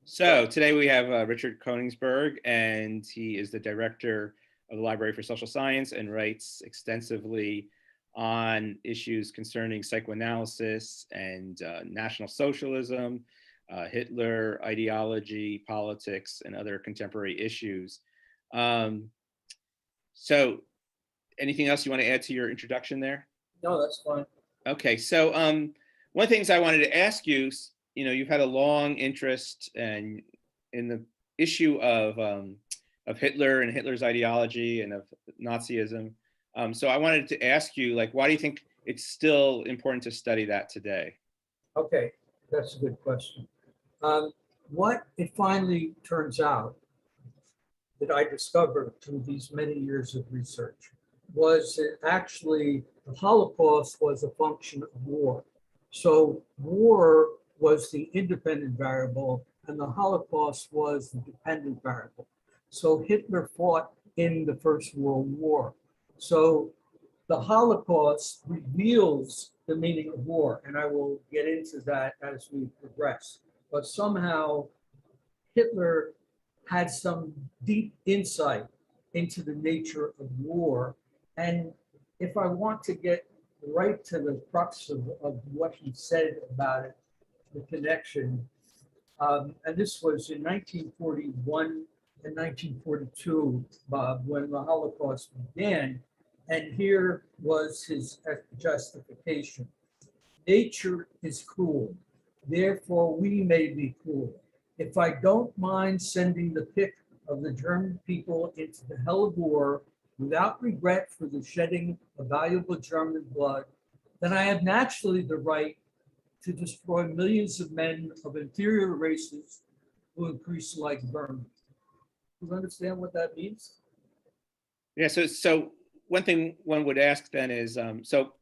So today we have Richard Koenigsberg, and he is the director of the Library for Social Science and writes extensively on issues concerning psychoanalysis and National Socialism, Hitler ideology, politics, and other contemporary issues. So anything else you want to add to your introduction there? No, that's fine. Okay, so one of the things I wanted to ask you, you've had a long interest in the issue of Hitler and Hitler's ideology and of Nazism. So I wanted to ask you, like, why do you think it's still important to study that today? Okay, that's a good question. What it finally turns out that I discovered through these many years of research was that actually the Holocaust was a function of war. So war was the independent variable and the Holocaust was the dependent variable. So Hitler fought in the First World War. So the Holocaust reveals the meaning of war, and I will get into that as we progress. But somehow Hitler had some deep insight into the nature of war. And if I want to get right to the crux of what he said about it, the connection, and this was in 1941 and 1942, Bob, when the Holocaust began. And here was his justification. Nature is cruel, therefore we may be cruel. If I don't mind sending the pick of the German people into the hell of war without regret for the shedding of valuable German blood, then I have naturally the right to destroy millions of men of inferior races who increase like vermin. Do you understand what that means? Yeah, so one thing one would ask then is, so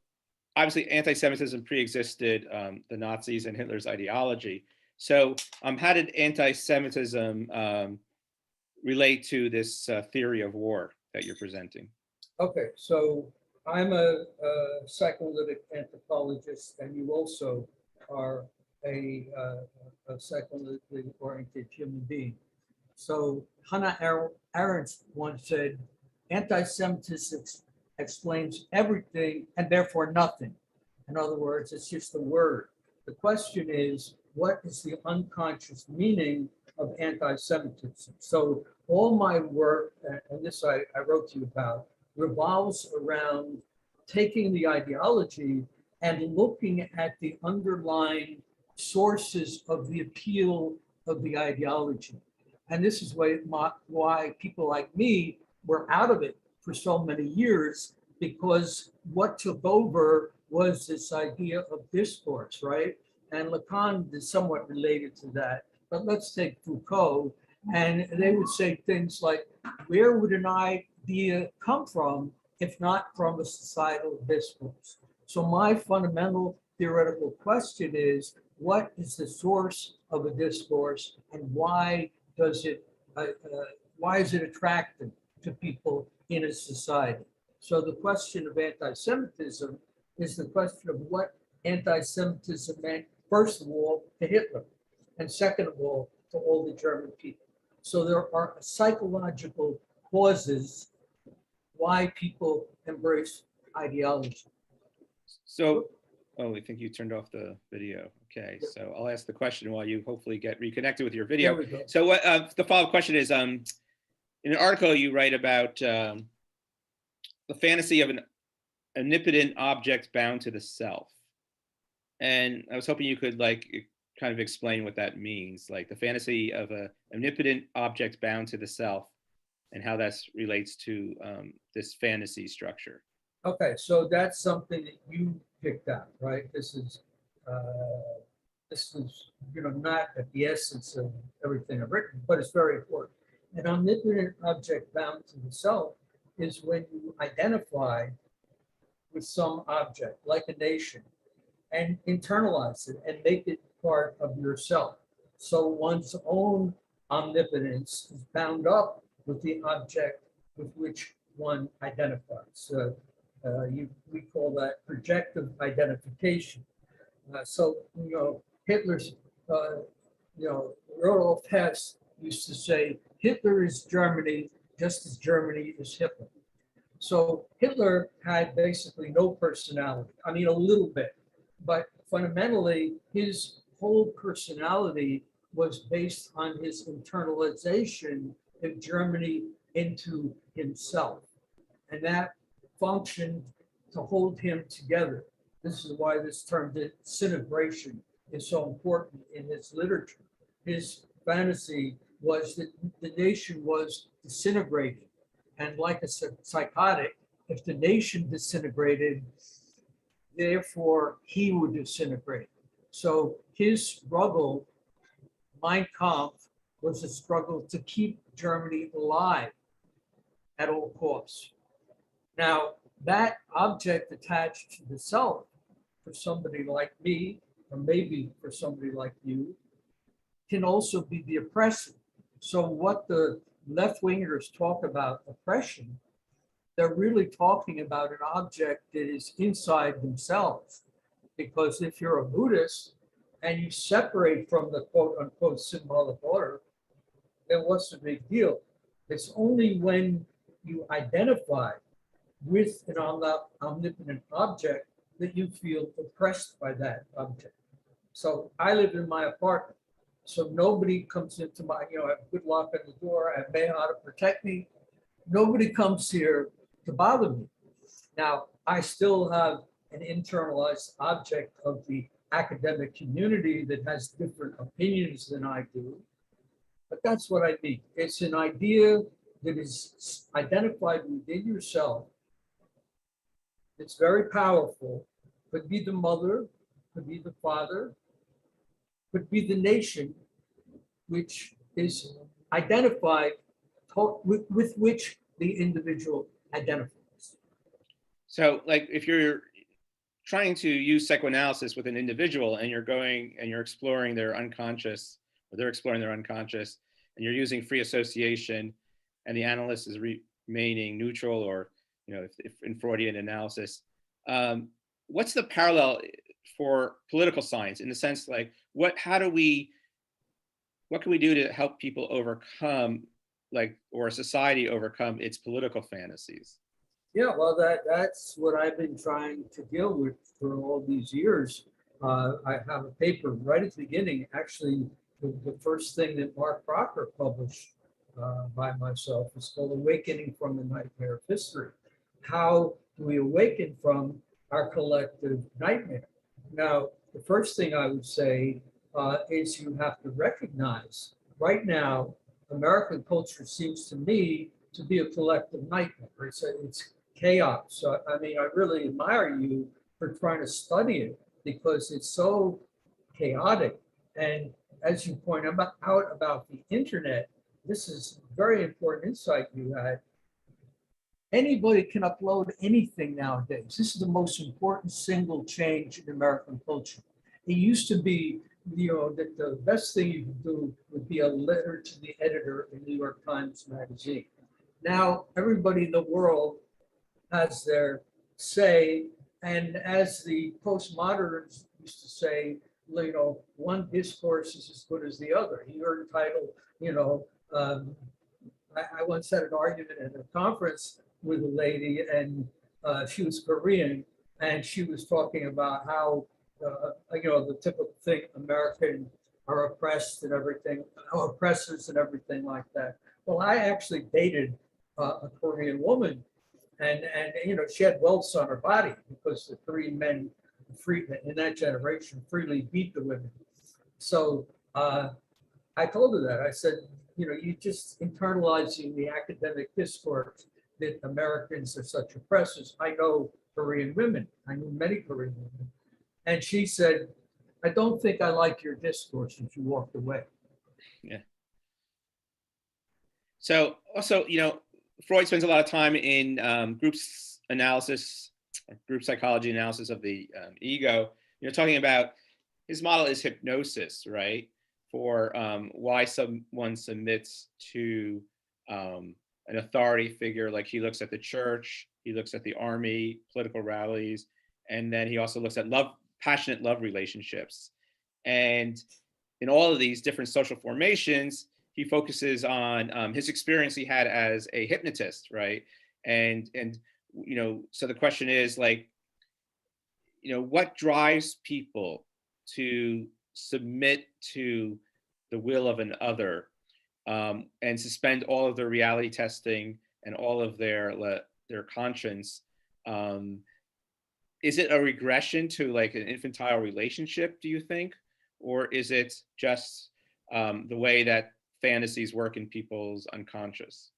obviously anti-Semitism pre-existed the Nazis and Hitler's ideology. So how did anti-Semitism relate to this theory of war that you're presenting? Okay, so I'm a psychoanalytic anthropologist, and you also are a psychoanalytically oriented human being. So Hannah Arendt once said, anti-Semitism explains everything and therefore nothing. In other words, it's just a word. The question is, what is the unconscious meaning of anti-Semitism? So all my work, and this I wrote to you about, revolves around taking the ideology and looking at the underlying sources of the appeal of the ideology. And this is why people like me were out of it for so many years, because what took over was this idea of discourse, right? And Lacan is somewhat related to that. But let's take Foucault, and they would say things like, where would an idea come from if not from a societal discourse? So my fundamental theoretical question is, what is the source of a discourse, and why is it attractive to people in a society? So the question of anti-Semitism is the question of what anti-Semitism meant, first of all, to Hitler, and second of all, to all the German people. So there are psychological causes why people embrace ideology. So, oh, I think you turned off the video. Okay, so I'll ask the question while you hopefully get reconnected with your video. So what the follow-up question is, in an article you write about the fantasy of an omnipotent object bound to the self. And I was hoping you could kind of explain what that means, like the fantasy of an omnipotent object bound to the self and how that relates to this fantasy structure. Okay, so that's something that you picked out, right? This is not at the essence of everything I've written, but it's very important. An omnipotent object bound to the self is when you identify with some object, like a nation, and internalize it and make it part of yourself. So one's own omnipotence is bound up with the object with which one identifies. We call that projective identification. So Hitler's Rudolf Hess used to say, Hitler is Germany, just as Germany is Hitler. So Hitler had basically no personality. I mean, a little bit, but fundamentally, his whole personality was based on his internalization of Germany into himself. And that functioned to hold him together. This is why this term disintegration is so important in his literature. His fantasy was that the nation was disintegrating. And like a psychotic, if the nation disintegrated, therefore he would disintegrate. So his struggle, Mein Kampf, was a struggle to keep Germany alive at all costs. Now, that object attached to the self, for somebody like me, or maybe for somebody like you, can also be the oppressor. So what the left-wingers talk about oppression, they're really talking about an object that is inside themselves. Because if you're a Buddhist and you separate from the quote-unquote symbolic order, then what's the big deal? It's only when you identify with an omnipotent object that you feel oppressed by that object. So I live in my apartment. So nobody comes into my, I have a good lock on the door, I have Mayhaw to protect me. Nobody comes here to bother me. Now, I still have an internalized object of the academic community that has different opinions than I do. But that's what I mean. It's an idea that is identified within yourself. It's very powerful. Could be the mother, could be the father, could be the nation, which is identified with which the individual identifies. So like if you're trying to use psychoanalysis with an individual and you're exploring their unconscious, or they're exploring their unconscious, and you're using free association and the analyst is remaining neutral, or if in Freudian analysis, what's the parallel for political science in the sense like what can we do to help people overcome or a society overcome its political fantasies? Yeah, well, that's what I've been trying to deal with for all these years. I have a paper right at the beginning, actually, the first thing that Mark Crocker published by myself is called Awakening from the Nightmare of History. How do we awaken from our collective nightmare? Now, the first thing I would say is you have to recognize right now, American culture seems to me to be a collective nightmare. It's chaos. So, I mean, I really admire you for trying to study it because it's so chaotic. And as you point out about the internet, this is very important insight you had. Anybody can upload anything nowadays. This is the most important single change in American culture. It used to be, that the best thing you could do would be a letter to the editor in New York Times Magazine. Now, everybody in the world has their say, and as the postmoderns used to say, one discourse is as good as the other. You're entitled, I once had an argument at a conference with a lady, and she was Korean, and she was talking about how, the typical thing, Americans are oppressed and everything, oppressors and everything like that. Well, I actually dated a Korean woman, and she had welts on her body because the Korean men in that generation freely beat the women. So I told her that. I said, you just internalizing the academic discourse that Americans are such oppressors. I know Korean women. I knew many Korean women. And she said, I don't think I like your discourse, and she walked away. Yeah. So also, Freud spends a lot of time in groups analysis, group psychology analysis of the ego. Talking about his model is hypnosis, right? For why someone submits to an authority figure. Like he looks at the church, he looks at the army, political rallies, and then he also looks at passionate love relationships. And in all of these different social formations, he focuses on his experience he had as a hypnotist, right? And so the question is like, what drives people to submit to the will of an other, and suspend all of their reality testing and all of their conscience? Is it a regression to like an infantile relationship, do you think? Or is it just the way that fantasies work in people's unconscious?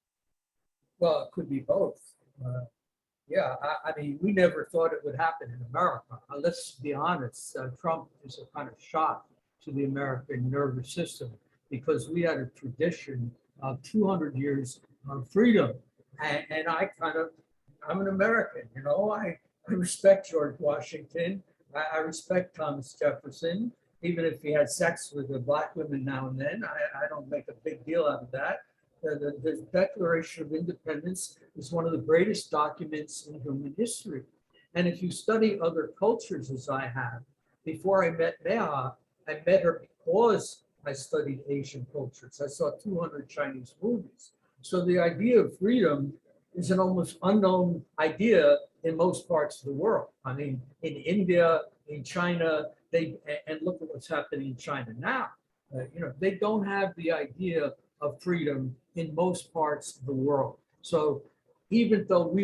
Well, it could be both. Yeah, I mean, we never thought it would happen in America. Let's be honest, Trump is a kind of shock to the American nervous system because we had a tradition of 200 years of freedom. And I'm an American, I respect George Washington. I respect Thomas Jefferson, even if he had sex with a black woman now and then. I don't make a big deal out of that. The Declaration of Independence is one of the greatest documents in human history. And if you study other cultures as I have, before I met Neha, I met her because I studied Asian cultures. I saw 200 Chinese movies. So the idea of freedom is an almost unknown idea in most parts of the world. I mean, in India, in China, and look at what's happening in China now. They don't have the idea of freedom in most parts of the world. So even though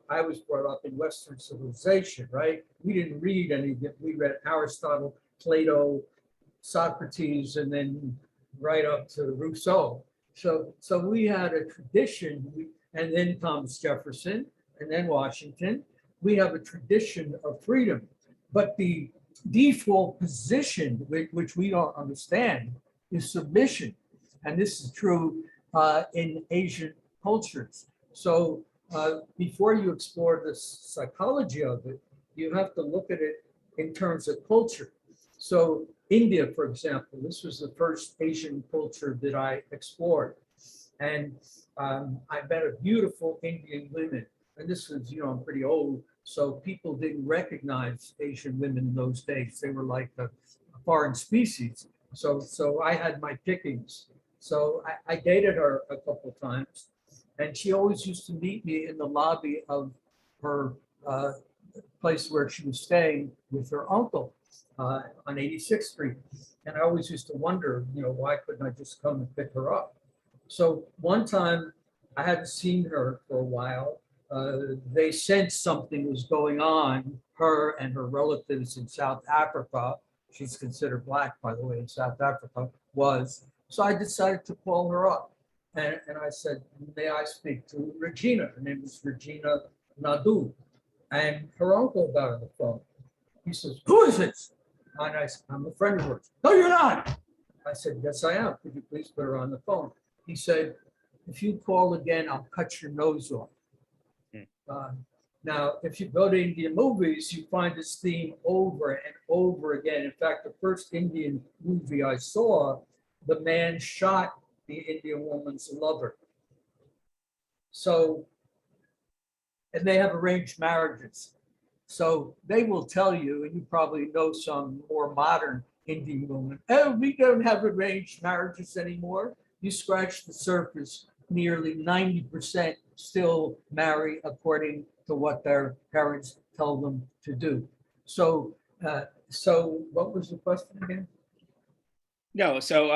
I was brought up in Western civilization, right? We didn't read anything. We read Aristotle, Plato, Socrates, and then right up to Rousseau. So we had a tradition, and then Thomas Jefferson, and then Washington. We have a tradition of freedom, but the default position, which we don't understand, is submission. And this is true in Asian cultures. So before you explore the psychology of it, you have to look at it in terms of culture. So India, for example, this was the first Asian culture that I explored. And I met a beautiful Indian women. And this was, I'm pretty old, so people didn't recognize Asian women in those days. They were like a foreign species. So I had my pickings. So I dated her a couple of times, and she always used to meet me in the lobby of her place where she was staying with her uncle on 86th Street. And I always used to wonder, why couldn't I just come and pick her up? So one time I hadn't seen her for a while. They sensed something was going on, her and her relatives in South Africa. She's considered black, by the way, in South Africa, was. So I decided to call her up. And I said, may I speak to Regina? Her name is Regina Nadu. And her uncle got on the phone. He says, who is this? And I said, I'm a friend of hers. No, you're not. I said, yes, I am. Could you please put her on the phone? He said, if you call again, I'll cut your nose off. Now, if you go to Indian movies, you find this theme over and over again. In fact, the first Indian movie I saw, the man shot the Indian woman's lover. So, and they have arranged marriages. So they will tell you, and you probably know some more modern Indian women, oh, we don't have arranged marriages anymore. You scratch the surface, nearly 90% still marry according to what their parents tell them to do. So what was the question again? No, so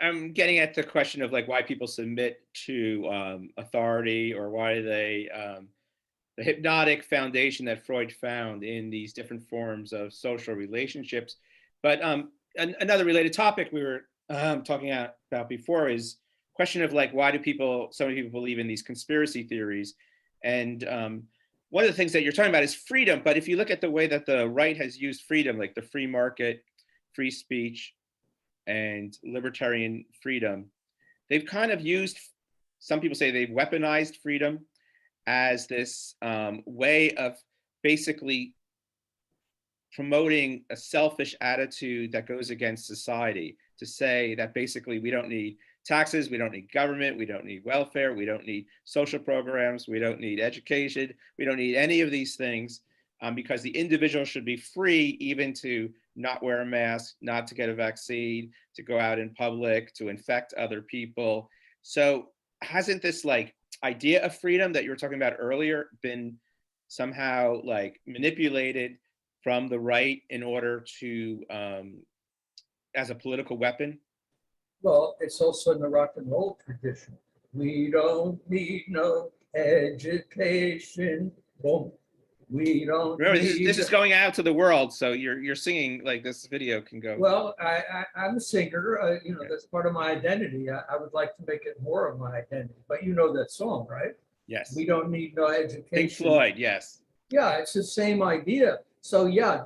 I'm getting at the question of like why people submit to authority, or why they the hypnotic foundation that Freud found in these different forms of social relationships. But another related topic we were talking about before is question of like, why do so many people believe in these conspiracy theories? And one of the things that you're talking about is freedom. But if you look at the way that the right has used freedom, like the free market, free speech, and libertarian freedom, they've kind of used, some people say they've weaponized freedom as this way of basically promoting a selfish attitude that goes against society, to say that basically we don't need taxes, we don't need government, we don't need welfare, we don't need social programs, we don't need education, we don't need any of these things, because the individual should be free even to not wear a mask, not to get a vaccine, to go out in public, to infect other people. So hasn't this like idea of freedom that you were talking about earlier been somehow like manipulated from the right in order to as a political weapon? Well, it's also in the rock and roll tradition. We don't need no education. Boom. We don't Remember, need. this is going out to the world, so you're singing like this video can go. Well, I'm a singer. You know, Yeah. that's part of my identity. I would like to make it more of my identity. But you know that song, right? Yes. We don't need no education. Pink Floyd, yes. Yeah, it's the same idea. So yeah,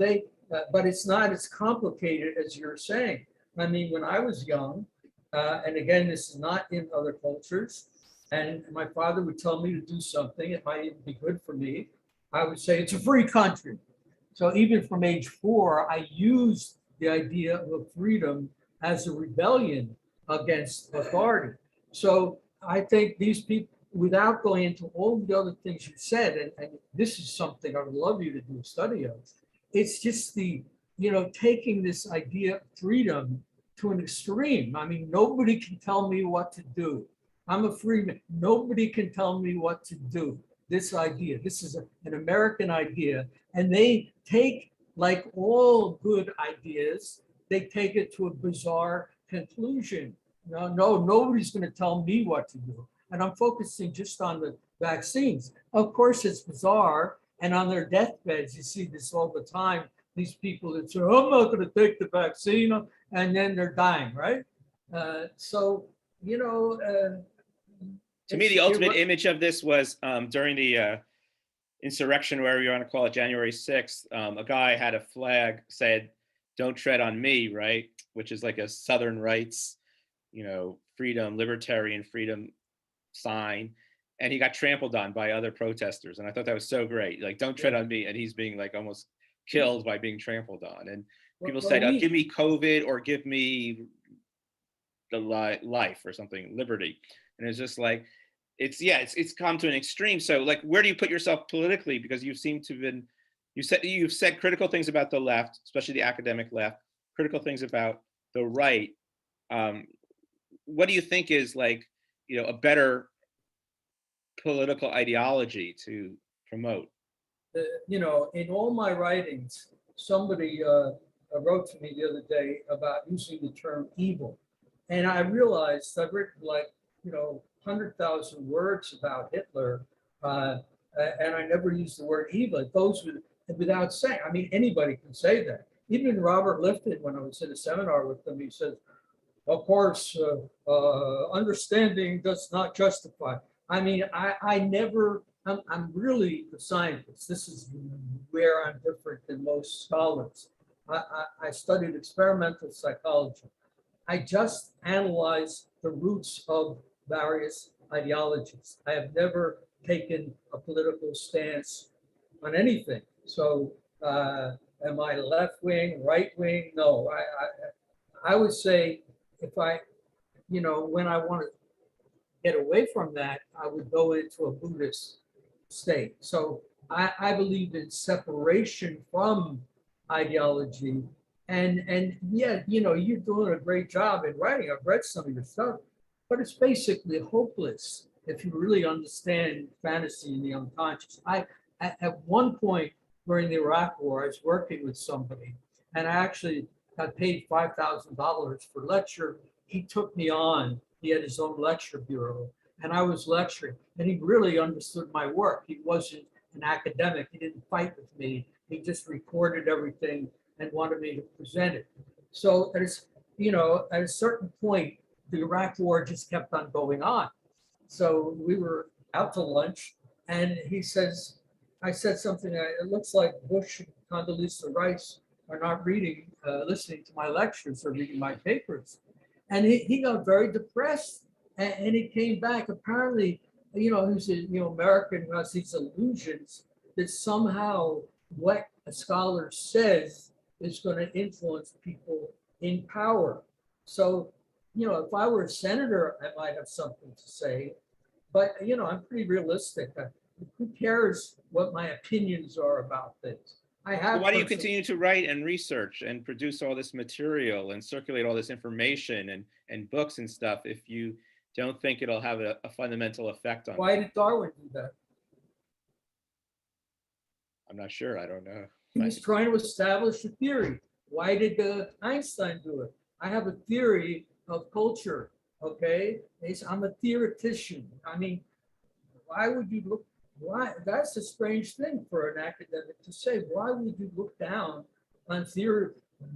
but it's not as complicated as you're saying. I mean, when I was young, and again, this is not in other cultures, and my father would tell me to do something, it might even be good for me. I would say it's a free country. So even from age 4, I used the idea of freedom as a rebellion against authority. So I think these people, without going into all the other things you said, and this is something I would love you to do a study of, it's just the, taking this idea of freedom to an extreme. I mean, nobody can tell me what to do. I'm a free man. Nobody can tell me what to do. This idea, this is an American idea, and they take, like all good ideas, they take it to a bizarre conclusion. No, nobody's going to tell me what to do. And I'm focusing just on the vaccines. Of course, it's bizarre. And on their deathbeds, you see this all the time. These people that say, I'm not going to take the vaccine, and then they're dying, right? To me, the ultimate image of this was during the insurrection, wherever you want to call it, January 6th, a guy had a flag said, "Don't tread on me," right? Which is like a Southern rights, freedom, libertarian freedom sign. And he got trampled on by other protesters. And I thought that was so great. Like, don't tread on me. And he's being like almost killed by being trampled on. And people said, give me COVID or give me the life or something, liberty. And it's just like, it's come to an extreme. So like, where do you put yourself politically? Because you seem to have been, you've said critical things about the left, especially the academic left, critical things about the right. What do you think is like, a better political ideology to promote? In all my writings, somebody wrote to me the other day about using the term evil. And I realized I've written 100,000 words about Hitler, and I never used the word evil. It goes without saying. I mean, anybody can say that. Even Robert Lifton, when I was in a seminar with him, he says, of course, understanding does not justify. I mean, I'm really a scientist. This is where I'm different than most scholars. I studied experimental psychology. I just analyze the roots of various ideologies. I have never taken a political stance on anything. So am I left wing, right wing? No, I would say if when I want to get away from that, I would go into a Buddhist state. So I believe in separation from ideology. And yeah, you're doing a great job in writing. I've read some of your stuff, but it's basically hopeless if you really understand fantasy and the unconscious. At one point during the Iraq War, I was working with somebody, and I actually got paid $5,000 for lecture. He took me on. He had his own lecture bureau, and I was lecturing, and he really understood my work. He wasn't an academic. He didn't fight with me. He just recorded everything and wanted me to present it. So at a certain point, the Iraq War just kept on going on. So we were out to lunch, and I said something, it looks like Bush and Condoleezza Rice are not listening to my lectures or reading my papers. And he got very depressed, and he came back. Apparently, he's American who has these illusions that somehow what a scholar says is going to influence people in power. So, if I were a senator, I might have something to say, but, I'm pretty realistic. Who cares what my opinions are about things? I So have. why do you personal- continue to write and research and produce all this material and circulate all this information and books and stuff if you don't think it'll have a fundamental effect on? Why did Darwin do that? I'm not sure. I don't know. He was trying to establish a theory. Why did Einstein do it? I have a theory of culture. Okay, I'm a theoretician. I mean, why would you look? Why? That's a strange thing for an academic to say. Why would you look down on theory?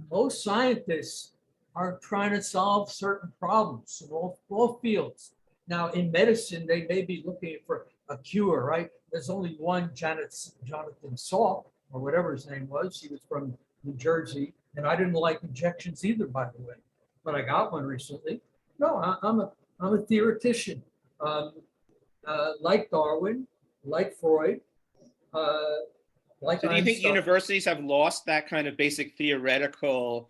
Most scientists are trying to solve certain problems in all fields. Now, in medicine, they may be looking for a cure, right? There's only one Jonathan Salk, or whatever his name was. He was from New Jersey, and I didn't like injections either, by the way, but I got one recently. No, I'm a theoretician, like Darwin, like Freud, like So do you think Einstein. universities have lost that kind of basic theoretical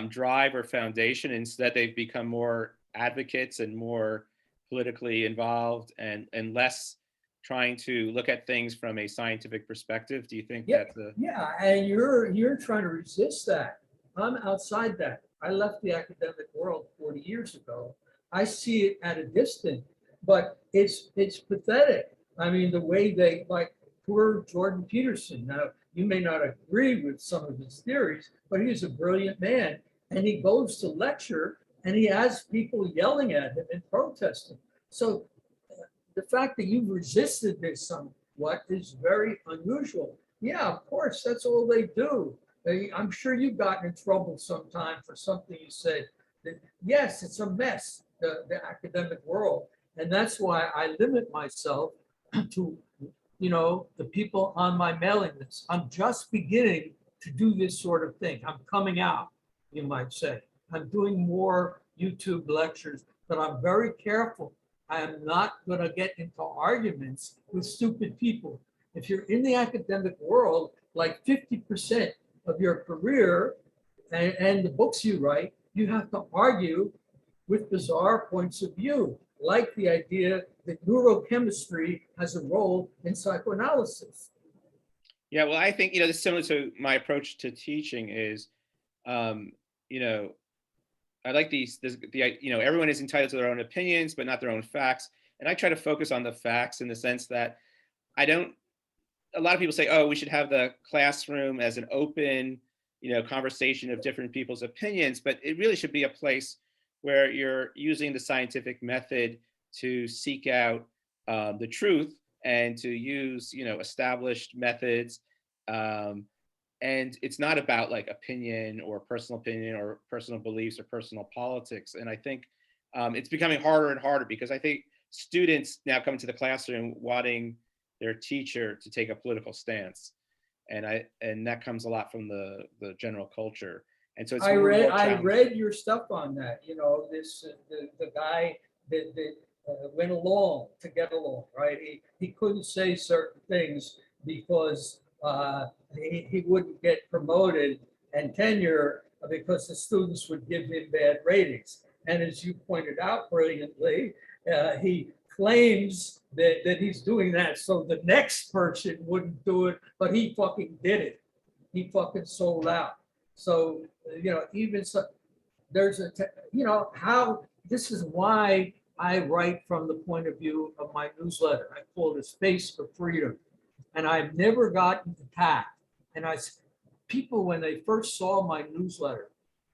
drive or foundation, instead they've become more advocates and more politically involved and less trying to look at things from a scientific perspective? Do you think Yeah, that's a... yeah, and you're trying to resist that. I'm outside that. I left the academic world 40 years ago. I see it at a distance, but it's pathetic. I mean, the way they, like poor Jordan Peterson. Now, you may not agree with some of his theories, but he's a brilliant man, and he goes to lecture and he has people yelling at him and protesting. So the fact that you've resisted this somewhat is very unusual. Yeah, of course, that's all they do. I'm sure you've gotten in trouble sometime for something you said. That, yes, it's a mess, the academic world. And that's why I limit myself to, the people on my mailing list. I'm just beginning to do this sort of thing. I'm coming out, you might say. I'm doing more YouTube lectures, but I'm very careful. I am not going to get into arguments with stupid people. If you're in the academic world, like 50% of your career and the books you write, you have to argue with bizarre points of view, like the idea that neurochemistry has a role in psychoanalysis. Yeah, well, I think, this is similar to my approach to teaching is, I like everyone is entitled to their own opinions, but not their own facts. And I try to focus on the facts in the sense that a lot of people say, oh, we should have the classroom as an open, conversation of different people's opinions, but it really should be a place where you're using the scientific method to seek out the truth and to use, established methods. And it's not about like opinion or personal beliefs or personal politics. And I think it's becoming harder and harder because I think students now come into the classroom wanting their teacher to take a political stance. And that comes a lot from the general culture. And so it's I read your stuff on that. The guy that went along to get along, right? He couldn't say certain things because he wouldn't get promoted and tenure because the students would give him bad ratings. And as you pointed out brilliantly, he claims that he's doing that so the next person wouldn't do it, but he fucking did it. He fucking sold out. So, even so, there's how this is why I write from the point of view of my newsletter. I call it a space for freedom. And I've never gotten attacked. And people, when they first saw my newsletter,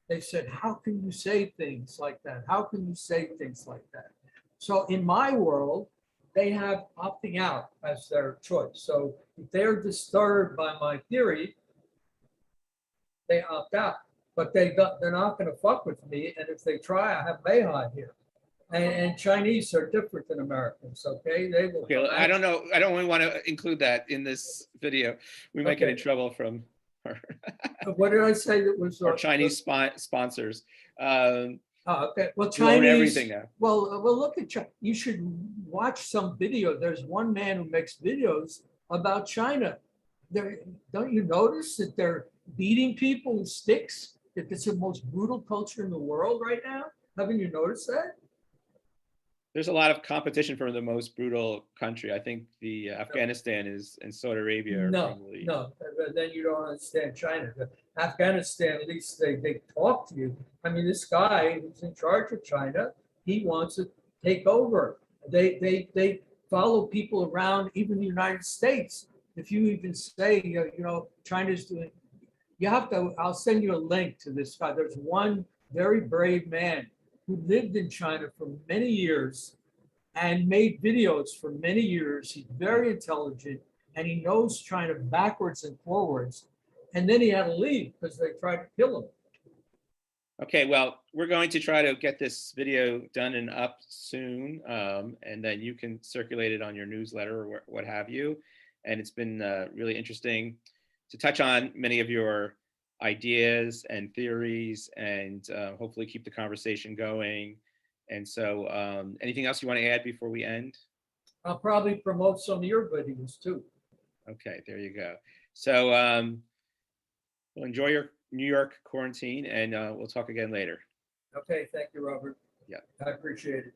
they said, how can you say things like that? How can you say things like that? So in my world, they have opting out as their choice. So if they're disturbed by my theory, they opt out. But they're not going to fuck with me. And if they try, I have Mayhide here. And Chinese are different than Americans, okay? They will. Okay, I don't know. I don't really want to include that in this video. We might get in trouble from our, what did I say that was our Chinese sponsors. Okay, well, Chinese. Own everything now. Well, look at China. You should watch some video. There's one man who makes videos about China. Don't you notice that they're beating people with sticks? That it's the most brutal culture in the world right now. Haven't you noticed that? There's a lot of competition for the most brutal country. I think the Afghanistan is and Saudi Arabia are No, probably. no, then you don't understand China. Afghanistan, at least they talk to you. I mean, this guy who's in charge of China, he wants to take over. They follow people around, even the United States. If you even say, China's doing, you have to, I'll send you a link to this guy. There's one very brave man who lived in China for many years and made videos for many years. He's very intelligent and he knows China backwards and forwards. And then he had to leave because they tried to kill him. Okay, well, we're going to try to get this video done and up soon, and then you can circulate it on your newsletter or what have you. And it's been really interesting to touch on many of your ideas and theories, and hopefully keep the conversation going. And so, anything else you want to add before we end? I'll probably promote some of your videos too. Okay, there you go. So, well, enjoy your New York quarantine, and we'll talk again later. Okay, thank you, Robert. Yeah. I appreciate it.